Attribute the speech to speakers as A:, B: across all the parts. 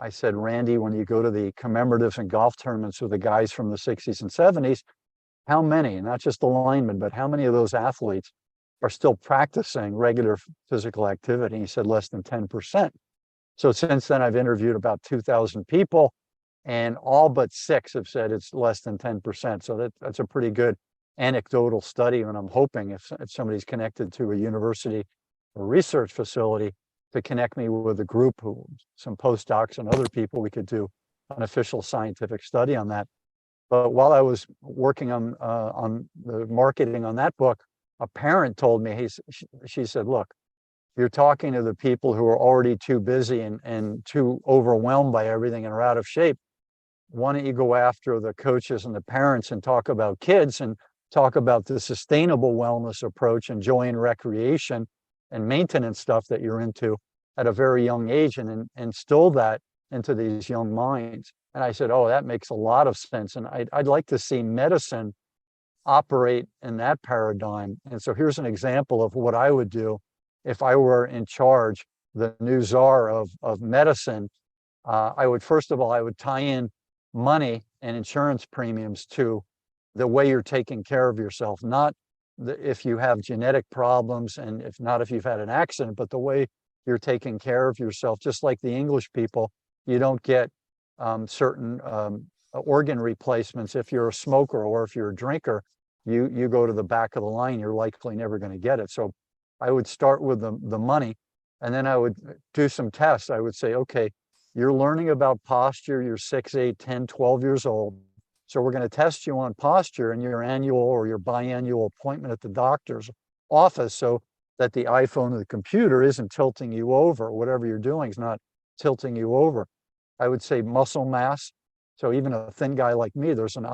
A: I said, Randy, when you go to the commemoratives and golf tournaments with the guys from the 60s and 70s, how many, not just the linemen, but how many of those athletes are still practicing regular physical activity? He said less than 10%. So since then, I've interviewed about 2,000 people, and all but 6 have said it's less than 10%. So that's a pretty good anecdotal study. And I'm hoping if somebody's connected to a university or research facility, to connect me with a group, some postdocs and other people, we could do an official scientific study on that. But while I was working on the marketing on that book, a parent told me, she said, look, you're talking to the people who are already too busy and too overwhelmed by everything and are out of shape. Why don't you go after the coaches and the parents and talk about kids and talk about the sustainable wellness approach and joy and recreation and maintenance stuff that you're into at a very young age, and instill that into these young minds. And I said, oh, that makes a lot of sense. And I'd like to see medicine operate in that paradigm. And so here's an example of what I would do if I were in charge, the new czar of medicine. I would, first of all, I would tie in money and insurance premiums to the way you're taking care of yourself, not if you have genetic problems, and if not if you've had an accident, but the way you're taking care of yourself. Just like the English people, you don't get certain organ replacements if you're a smoker, or if you're a drinker, you go to the back of the line, you're likely never going to get it. So I would start with the money, and then I would do some tests. I would say, okay, you're learning about posture, you're 6, 8, 10, 12 years old. So we're going to test you on posture in your annual or your biannual appointment at the doctor's office, so that the iPhone or the computer isn't tilting you over. Whatever you're doing is not tilting you over. I would say muscle mass. So even a thin guy like me, there's an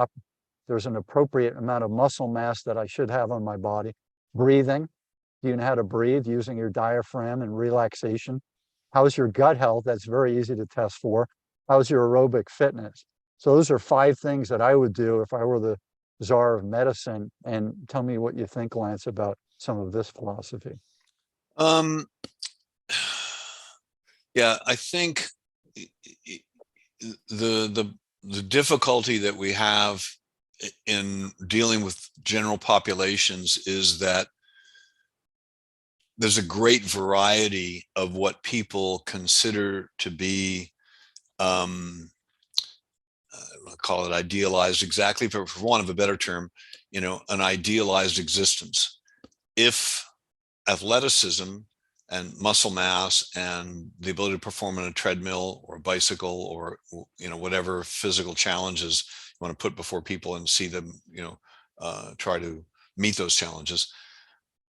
A: appropriate amount of muscle mass that I should have on my body. Breathing. Do you know how to breathe using your diaphragm and relaxation? How's your gut health? That's very easy to test for. How's your aerobic fitness? So those are 5 things that I would do if I were the czar of medicine. And tell me what you think, Lance, about some of this philosophy.
B: Yeah, I think the difficulty that we have in dealing with general populations is that there's a great variety of what people consider to be, I don't want to call it idealized exactly, but for want of a better term, an idealized existence. If athleticism and muscle mass and the ability to perform on a treadmill or a bicycle or whatever physical challenges you want to put before people and see them try to meet those challenges.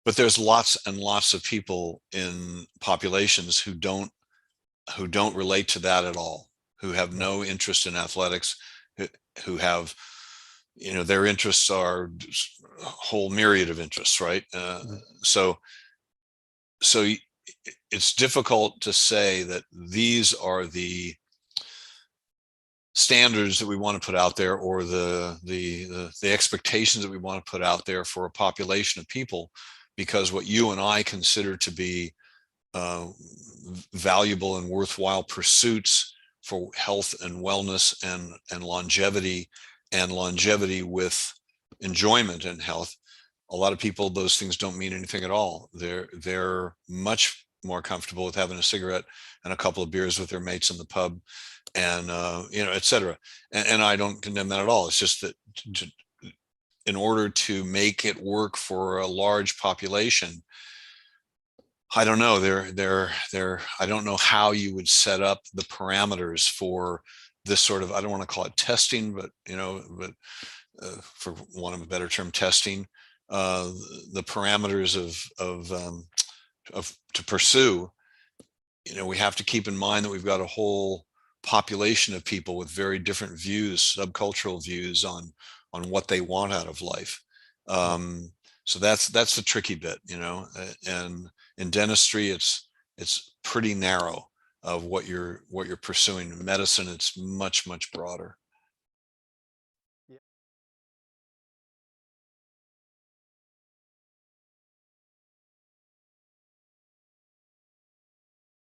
B: But there's lots and lots of people in populations who don't relate to that at all, who have no interest in athletics, who have their interests are a whole myriad of interests, right? So it's difficult to say that these are the standards that we want to put out there, or the expectations that we want to put out there for a population of people, because what you and I consider to be valuable and worthwhile pursuits for health and wellness and longevity with enjoyment and health, a lot of people, those things don't mean anything at all. They're much more comfortable with having a cigarette and a couple of beers with their mates in the pub, and et cetera. And I don't condemn that at all. It's just that in order to make it work for a large population, I don't know. I don't know how you would set up the parameters for this sort of, I don't want to call it testing, but for want of a better term, testing. The parameters of to pursue. We have to keep in mind that we've got a whole population of people with very different views, subcultural views on what they want out of life. So that's the tricky bit, and in dentistry, it's pretty narrow of what you're pursuing. In medicine, it's much, much broader.